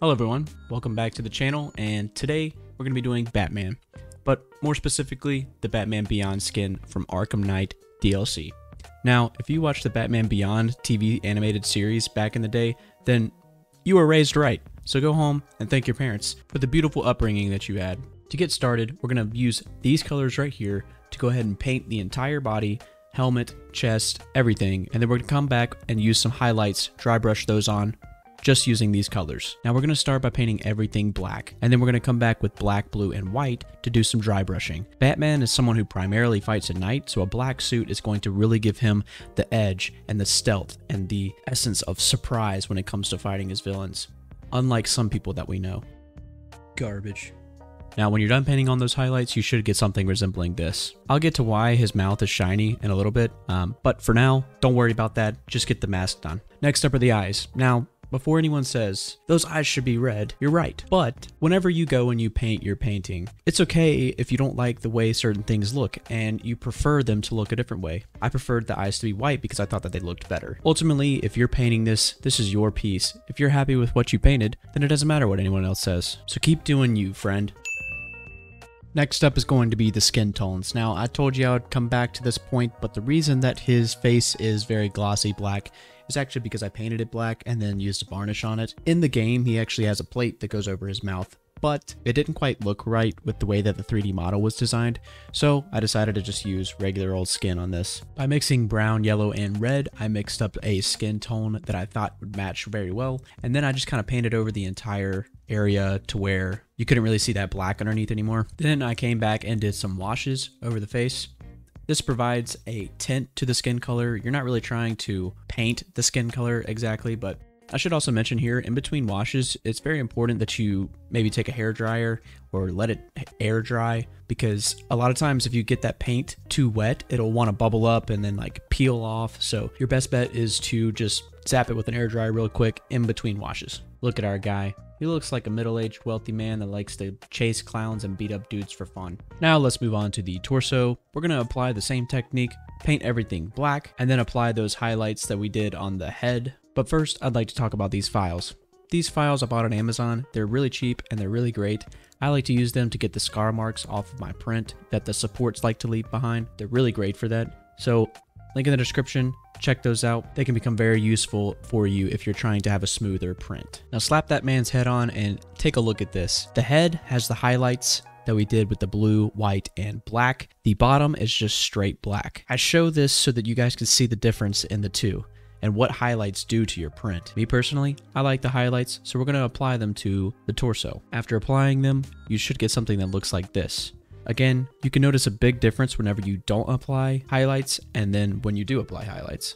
Hello everyone, welcome back to the channel, and today we're going to be doing Batman, but more specifically the Batman Beyond skin from Arkham Knight DLC. Now, if you watched the Batman Beyond TV animated series back in the day, then you were raised right, so go home and thank your parents for the beautiful upbringing that you had. To get started, we're going to use these colors right here to go ahead and paint the entire body, helmet, chest, everything, and then we're going to come back and use some highlights, dry brush those on, just using these colors. Now we're going to start by painting everything black, and then we're going to come back with black, blue, and white to do some dry brushing. Batman is someone who primarily fights at night, so a black suit is going to really give him the edge and the stealth and the essence of surprise when it comes to fighting his villains, unlike some people that we know. Garbage. Now when you're done painting on those highlights, you should get something resembling this. I'll get to why his mouth is shiny in a little bit, but for now, don't worry about that, just get the mask done. Next up are the eyes. Now, before anyone says, those eyes should be red, you're right. But whenever you go and you paint your painting, it's okay if you don't like the way certain things look and you prefer them to look a different way. I preferred the eyes to be white because I thought that they looked better. Ultimately, if you're painting this is your piece. If you're happy with what you painted, then it doesn't matter what anyone else says. So keep doing you, friend. Next up is going to be the skin tones. Now, I told you I would come back to this point, but the reason that his face is very glossy black is actually because I painted it black and then used a varnish on it. In the game, he actually has a plate that goes over his mouth, but it didn't quite look right with the way that the 3D model was designed, so I decided to just use regular old skin on this. By mixing brown, yellow, and red, I mixed up a skin tone that I thought would match very well, and then I just kind of painted over the entire area to where you couldn't really see that black underneath anymore. Then I came back and did some washes over the face. This provides a tint to the skin color. You're not really trying to paint the skin color exactly, but I should also mention here, in between washes, it's very important that you maybe take a hair dryer or let it air dry, because a lot of times if you get that paint too wet, it'll want to bubble up and then like peel off. So your best bet is to just zap it with an air dryer real quick in between washes. Look at our guy. He looks like a middle-aged wealthy man that likes to chase clowns and beat up dudes for fun. Now let's move on to the torso. We're going to apply the same technique, paint everything black, and then apply those highlights that we did on the head. But first, I'd like to talk about these files. These files I bought on Amazon. They're really cheap and they're really great. I like to use them to get the scar marks off of my print that the supports like to leave behind. They're really great for that. So, link in the description. Check those out. They can become very useful for you if you're trying to have a smoother print. Now slap that man's head on and take a look at this. The head has the highlights that we did with the blue, white, and black. The bottom is just straight black. I show this so that you guys can see the difference in the two and what highlights do to your print. Me personally, I like the highlights, so we're going to apply them to the torso. After applying them, you should get something that looks like this. Again, you can notice a big difference whenever you don't apply highlights and then when you do apply highlights.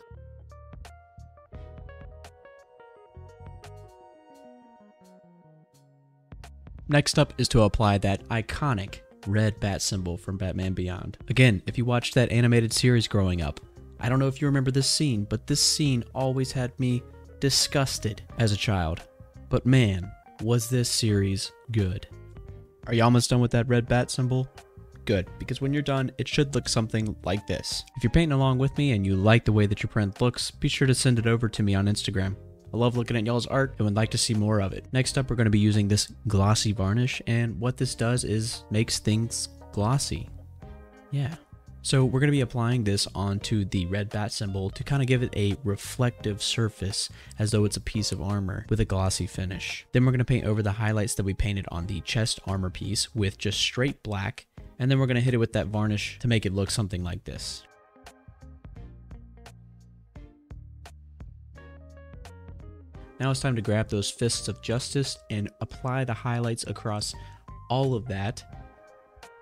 Next up is to apply that iconic red bat symbol from Batman Beyond. Again, if you watched that animated series growing up, I don't know if you remember this scene, but this scene always had me disgusted as a child. But man, was this series good. Are you almost done with that red bat symbol? Good, because when you're done, it should look something like this. If you're painting along with me and you like the way that your print looks, be sure to send it over to me on Instagram. I love looking at y'all's art and would like to see more of it. Next up, we're going to be using this glossy varnish, and what this does is makes things glossy. Yeah. So we're going to be applying this onto the red bat symbol to kind of give it a reflective surface as though it's a piece of armor with a glossy finish. Then we're going to paint over the highlights that we painted on the chest armor piece with just straight black, and then we're going to hit it with that varnish to make it look something like this. Now it's time to grab those fists of justice and apply the highlights across all of that.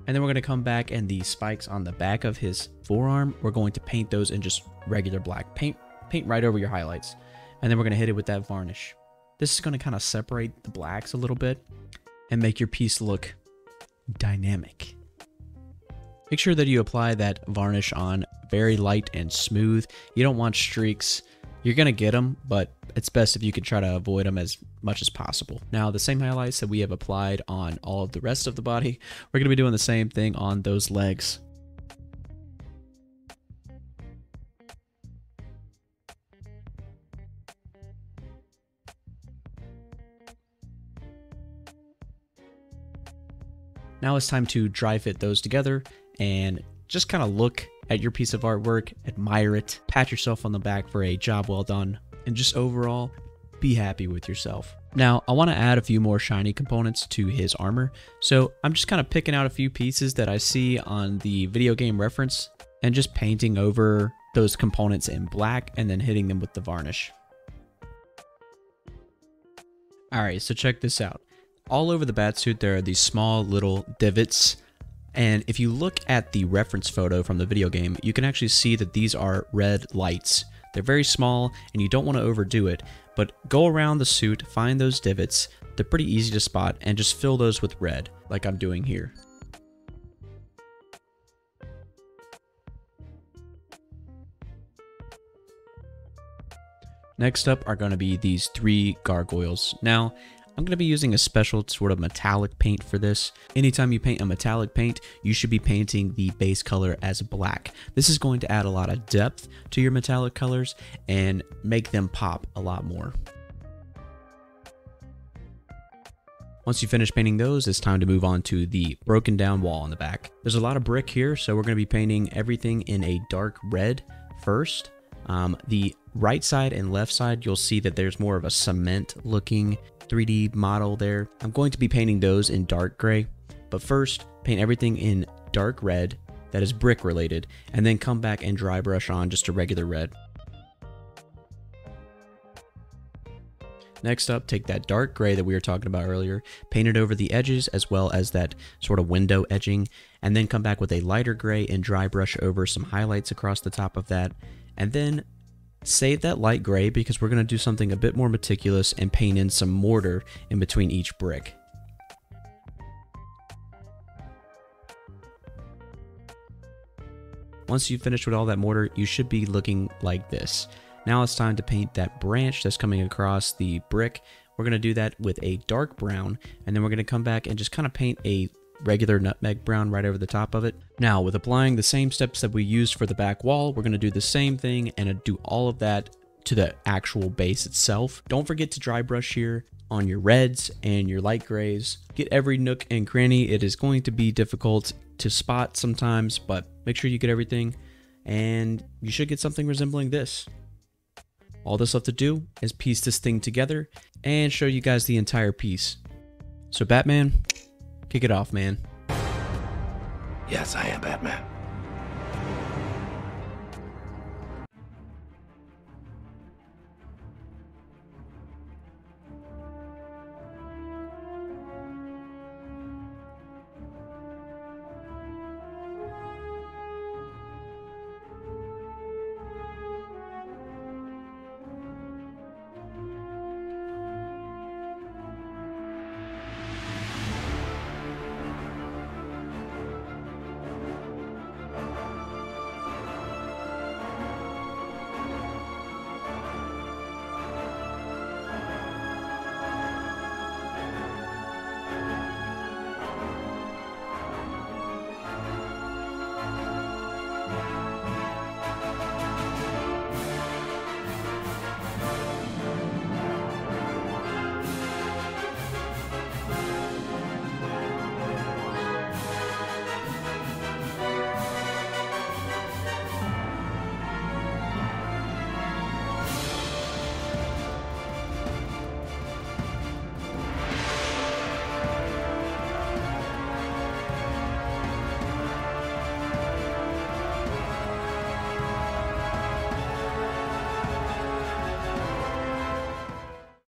And then we're going to come back, and the spikes on the back of his forearm, we're going to paint those in just regular black. Paint right over your highlights. And then we're going to hit it with that varnish. This is going to kind of separate the blacks a little bit and make your piece look dynamic. Make sure that you apply that varnish on very light and smooth. You don't want streaks. You're going to get them, but it's best if you can try to avoid them as much as possible. Now, the same highlights that we have applied on all of the rest of the body, we're going to be doing the same thing on those legs. Now it's time to dry fit those together and just kind of look at your piece of artwork, admire it, pat yourself on the back for a job well done, and just overall be happy with yourself. Now, I want to add a few more shiny components to his armor, so I'm just kind of picking out a few pieces that I see on the video game reference and just painting over those components in black and then hitting them with the varnish. Alright, so check this out. All over the batsuit there are these small little divots, and if you look at the reference photo from the video game, you can actually see that these are red lights. They're very small and you don't want to overdo it, but go around the suit, find those divots. They're pretty easy to spot and just fill those with red like I'm doing here. Next up are going to be these 3 gargoyles. Now, I'm going to be using a special sort of metallic paint for this. Anytime you paint a metallic paint, you should be painting the base color as black. This is going to add a lot of depth to your metallic colors and make them pop a lot more. Once you finish painting those, it's time to move on to the broken down wall in the back. There's a lot of brick here, so we're going to be painting everything in a dark red first. The right side and left side, you'll see that there's more of a cement looking 3D model there. I'm going to be painting those in dark gray, but first paint everything in dark red that is brick related, and then come back and dry brush on just a regular red. Next up, take that dark gray that we were talking about earlier, paint it over the edges as well as that sort of window edging, and then come back with a lighter gray and dry brush over some highlights across the top of that, and then save that light gray because we're going to do something a bit more meticulous and paint in some mortar in between each brick. Once you've finished with all that mortar, you should be looking like this. Now it's time to paint that branch that's coming across the brick. We're going to do that with a dark brown, and then we're going to come back and just kind of paint a regular nutmeg brown right over the top of it. Now, with applying the same steps that we used for the back wall, we're going to do the same thing and do all of that to the actual base itself. Don't forget to dry brush here on your reds and your light grays. Get every nook and cranny. It is going to be difficult to spot sometimes, but make sure you get everything and you should get something resembling this. All that's left to do is piece this thing together and show you guys the entire piece. So Batman, kick it off, man. Yes, I am Batman.